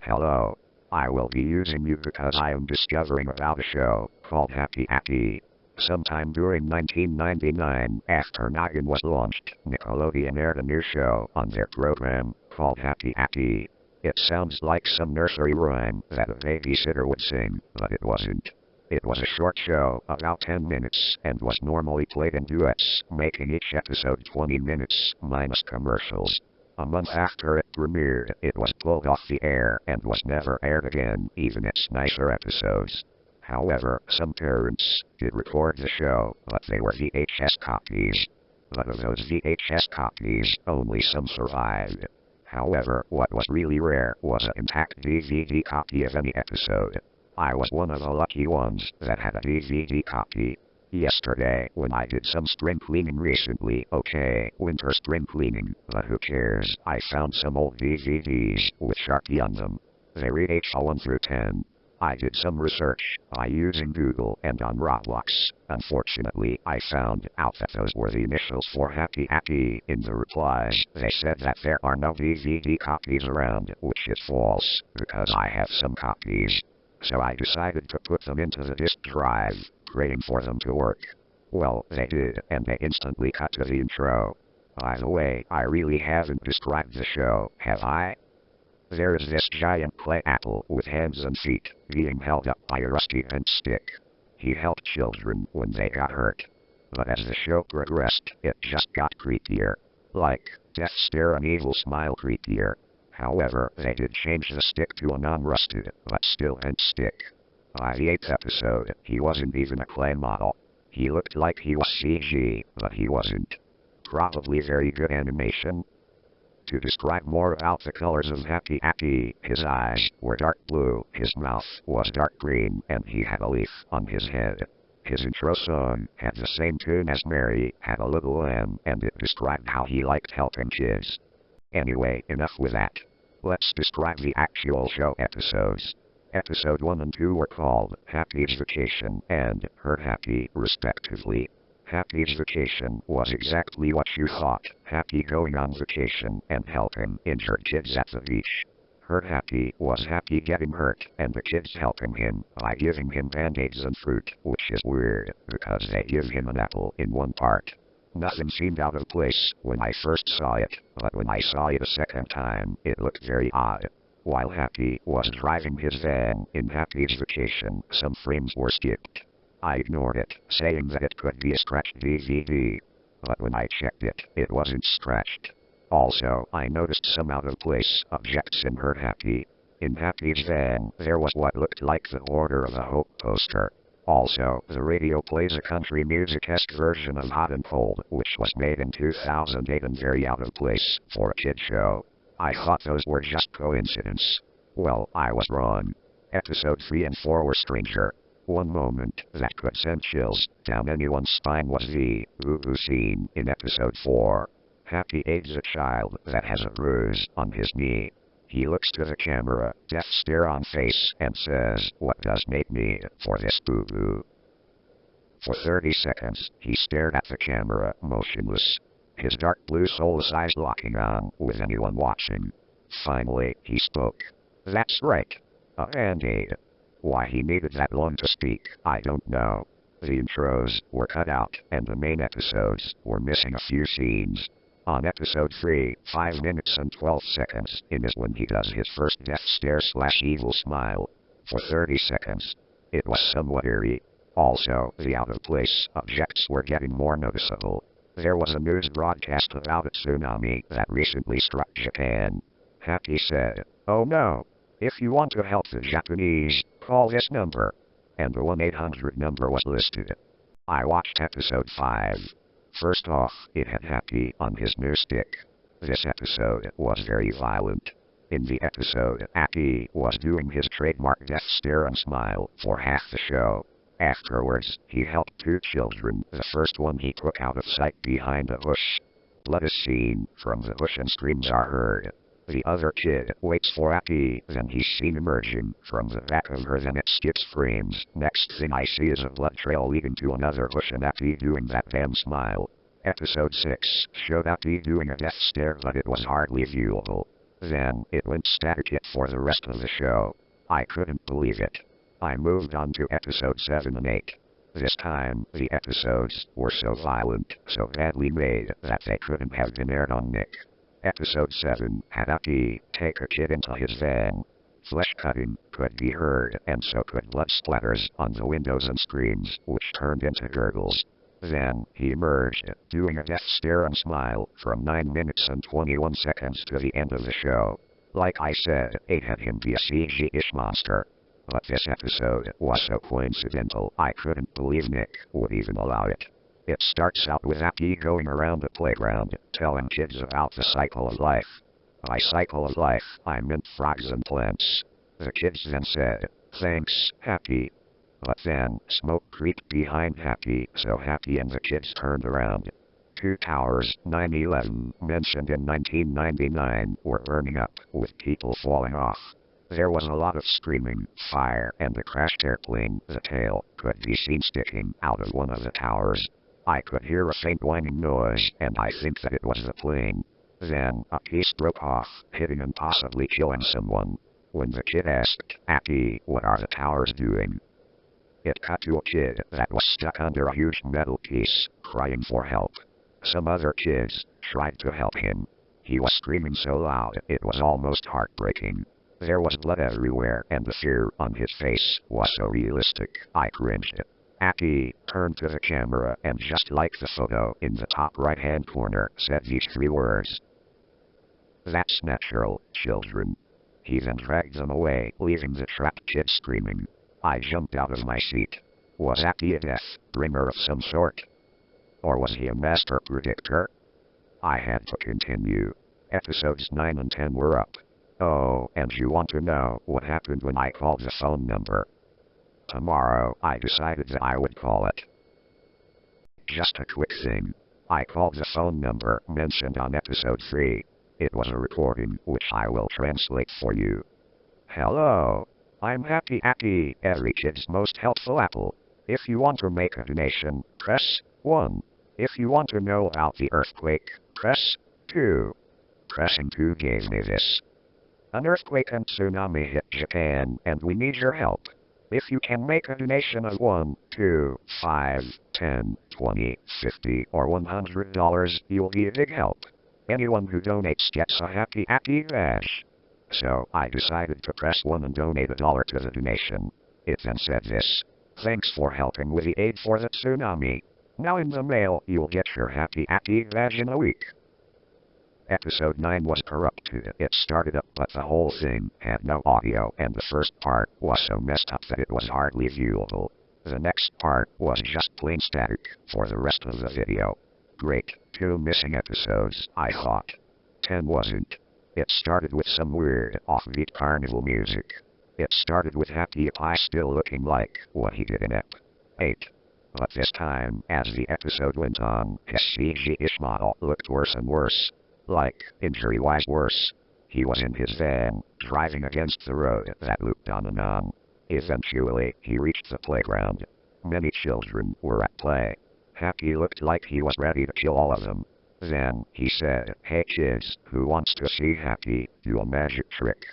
Hello. I will be using you because I am discovering about a show called Appy. Sometime during 1999, after Noggin was launched, Nickelodeon aired a new show on their program called Appy. It sounds like some nursery rhyme that a babysitter would sing, but it wasn't. It was a short show, about 10 minutes, and was normally played in duets, making each episode 20 minutes, minus commercials. A month after it premiered, it was pulled off the air and was never aired again, even its nicer episodes. However, some parents did record the show, but they were VHS copies. But of those VHS copies, only some survived. However, what was really rare was an intact DVD copy of any episode. I was one of the lucky ones that had a DVD copy. Yesterday, when I did some spring cleaning recently, winter spring cleaning, but who cares, I found some old DVDs with Sharpie on them. They read H1 through 10. I did some research by using Google and on Roblox. Unfortunately, I found out that those were the initials for Appy. In the replies, they said that there are no DVD copies around, which is false, because I have some copies. So I decided to put them into the disk drive, praying for them to work. Well, they did, and they instantly cut to the intro. By the way, I really haven't described the show, have I? There is this giant clay apple with hands and feet, being held up by a rusty bent stick. He helped children when they got hurt. But as the show progressed, it just got creepier. Like, death stare and evil smile creepier. However, they did change the stick to a non-rusted, but still bent stick. By the 8th episode, he wasn't even a clay model. He looked like he was CG, but he wasn't. Probably very good animation. To describe more about the colors of Appy, his eyes were dark blue, his mouth was dark green, and he had a leaf on his head. His intro song had the same tune as Mary Had a Little Lamb, and it described how he liked helping kids. Anyway, enough with that. Let's describe the actual show episodes. Episode 1 and 2 were called Happy's Vacation and Her Happy, respectively. Happy's Vacation was exactly what you thought, Happy going on vacation and helping injured kids at the beach. Her Happy was Happy getting hurt and the kids helping him by giving him band-aids and fruit, which is weird, because they give him an apple in one part. Nothing seemed out of place when I first saw it, but when I saw it a second time, it looked very odd. While Happy was driving his van in Happy's Vacation, some frames were skipped. I ignored it, saying that it could be a scratched DVD. But when I checked it, it wasn't scratched. Also, I noticed some out-of-place objects in Her Happy. In Happy's van, there was what looked like the Order of the Hope poster. Also, the radio plays a country music-esque version of Hot and Cold, which was made in 2008 and very out of place for a kid show. I thought those were just coincidence. Well, I was wrong. Episode 3 and 4 were stranger. One moment that could send chills down anyone's spine was the boo-boo scene in episode 4. Happy aids a child that has a bruise on his knee. He looks to the camera, death stare on face, and says, "What does Nate need for this boo-boo?" For 30 seconds, he stared at the camera, motionless. His dark blue soulless eyes locking on with anyone watching. Finally, he spoke. "That's right. A band-aid." Why he needed that long to speak, I don't know. The intros were cut out, and the main episodes were missing a few scenes. On episode 3, 5 minutes and 12 seconds in is when he does his first death stare / evil smile. For 30 seconds. It was somewhat eerie. Also, the out-of-place objects were getting more noticeable. There was a news broadcast about a tsunami that recently struck Japan. Happy said, "Oh no. If you want to help the Japanese, call this number." And the 1-800 number was listed. I watched episode 5. First off, it had Happy on his new stick. This episode was very violent. In the episode, Appy was doing his trademark death stare and smile for half the show. Afterwards, he helped 2 children. The first one he took out of sight behind a bush. Blood is seen from the bush and screams are heard. The other kid waits for Appy, then he's seen emerging from the back of her, then it skips frames. Next thing I see is a blood trail leading to another bush and Appy doing that damn smile. Episode 6 showed Appy doing a death stare, but it was hardly viewable. Then it went static for the rest of the show. I couldn't believe it. I moved on to episode 7 and 8. This time, the episodes were so violent, so badly made, that they couldn't have been aired on Nick. Episode 7 had Appy take a kid into his van. Flesh cutting could be heard, and so could blood splatters on the windows and screams, which turned into gurgles. Then he emerged, doing a death stare and smile, from 9 minutes and 21 seconds to the end of the show. Like I said, it had him be a CG-ish monster. But this episode was so coincidental, I couldn't believe Nick would even allow it. It starts out with Appy going around the playground, telling kids about the cycle of life. By cycle of life, I meant frogs and plants. The kids then said, "Thanks, Appy." But then, smoke creeped behind Appy, so Appy and the kids turned around. 2 towers, 9/11, mentioned in 1999, were burning up, with people falling off. There was a lot of screaming, fire, and the crashed airplane, the tail, could be seen sticking out of one of the towers. I could hear a faint whining noise, and I think that it was the plane. Then, a piece broke off, hitting and possibly killing someone. When the kid asked Appy, "What are the towers doing?" It cut to a kid that was stuck under a huge metal piece, crying for help. Some other kids tried to help him. He was screaming so loud, it was almost heartbreaking. There was blood everywhere, and the fear on his face was so realistic, I cringed. Appy turned to the camera and, just like the photo in the top right-hand corner, said these 3 words. "That's natural, children." He then dragged them away, leaving the trapped kid screaming. I jumped out of my seat. Was Appy a death bringer of some sort? Or was he a master predictor? I had to continue. Episodes 9 and 10 were up. Oh, and you want to know what happened when I called the phone number? Tomorrow, I decided that I would call it. Just a quick thing. I called the phone number mentioned on episode 3. It was a recording, which I will translate for you. "Hello. I'm Happy Appy, every kid's most helpful apple. If you want to make a donation, press 1. If you want to know about the earthquake, press 2. Pressing 2 gave me this. An earthquake and tsunami hit Japan, and we need your help. If you can make a donation of $1, $2, $5, $10, $20, $50, or $100, you'll be a big help. Anyone who donates gets a Happy Appy badge." So I decided to press 1 and donate $1 to the donation. It then said this. "Thanks for helping with the aid for the tsunami. Now in the mail, you'll get your Happy Appy badge in a week." Episode 9 was corrupted. It started up, but the whole thing had no audio, and the first part was so messed up that it was hardly viewable. The next part was just plain static for the rest of the video. Great, 2 missing episodes, I thought. 10 wasn't. It started with some weird, offbeat carnival music. It started with Happy Appy still looking like what he did in Ep. 8. But this time, as the episode went on, his CG-ish model looked worse and worse. Like, injury-wise worse. He was in his van, driving against the road that looped on and on. Eventually, he reached the playground. Many children were at play. Happy looked like he was ready to kill all of them. Then, he said, "Hey kids, who wants to see Happy do a magic trick?"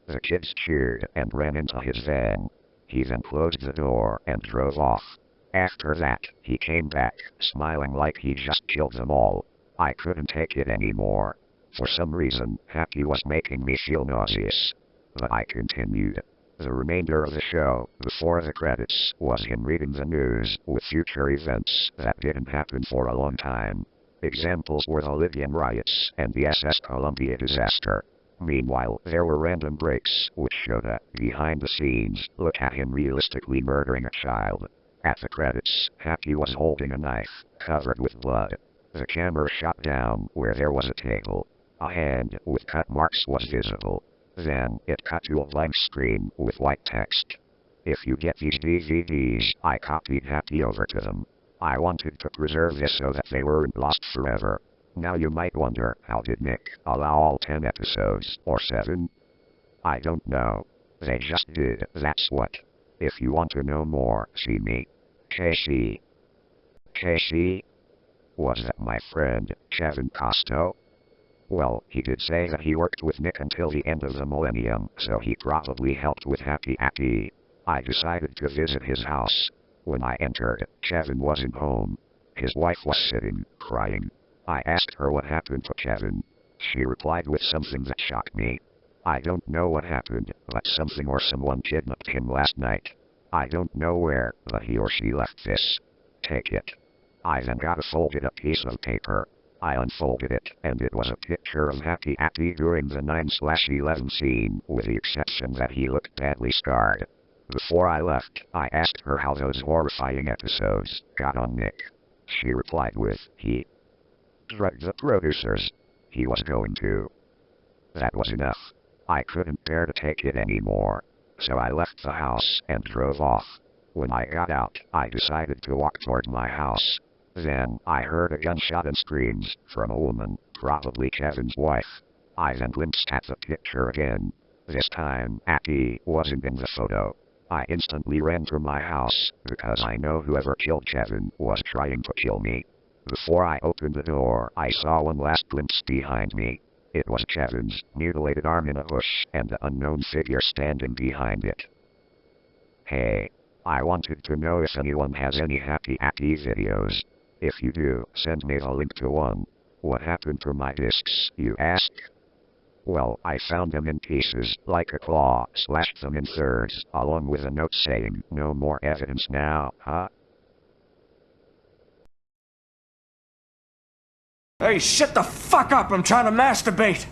The kids cheered and ran into his van. He then closed the door and drove off. After that, he came back, smiling like he just killed them all. I couldn't take it anymore. For some reason, Happy was making me feel nauseous. But I continued. The remainder of the show, before the credits, was him reading the news with future events that didn't happen for a long time. Examples were the Libyan riots and the SS Columbia disaster. Meanwhile, there were random breaks which showed a behind-the-scenes look at him realistically murdering a child. At the credits, Happy was holding a knife, covered with blood. The camera shot down where there was a table. A hand with cut marks was visible. Then, it cut to a blank screen with white text. If you get these DVDs, I copied Happy over to them. I wanted to preserve this so that they weren't lost forever. Now you might wonder, how did Nick allow all 10 episodes, or 7? I don't know. They just did, that's what. If you want to know more, see me. KC. KC? Was that my friend, Kevin Costo? Well, he did say that he worked with Nick until the end of the millennium, so he probably helped with Appy. I decided to visit his house. When I entered, Kevin wasn't home. His wife was sitting, crying. I asked her what happened to Kevin. She replied with something that shocked me. I don't know what happened, but something or someone kidnapped him last night. I don't know where, but he or she left this. Take it. I then got a folded up piece of paper. I unfolded it, and it was a picture of Appy during the 9/11 scene, with the exception that he looked badly scarred. Before I left, I asked her how those horrifying episodes got on Nick. She replied with, he drugged the producers. He was going to. That was enough. I couldn't bear to take it anymore. So I left the house and drove off. When I got out, I decided to walk toward my house. Then, I heard a gunshot and screams from a woman, probably Kevin's wife. I then glimpsed at the picture again. This time, Appy wasn't in the photo. I instantly ran to my house, because I know whoever killed Kevin was trying to kill me. Before I opened the door, I saw one last glimpse behind me. It was Kevin's mutilated arm in a bush and the unknown figure standing behind it. Hey, I wanted to know if anyone has any Appy videos. If you do, send me the link to one. What happened to my discs, you ask? Well, I found them in pieces, like a claw, slashed them in thirds, along with a note saying, no more evidence now, huh? Hey, shut the fuck up! I'm trying to masturbate!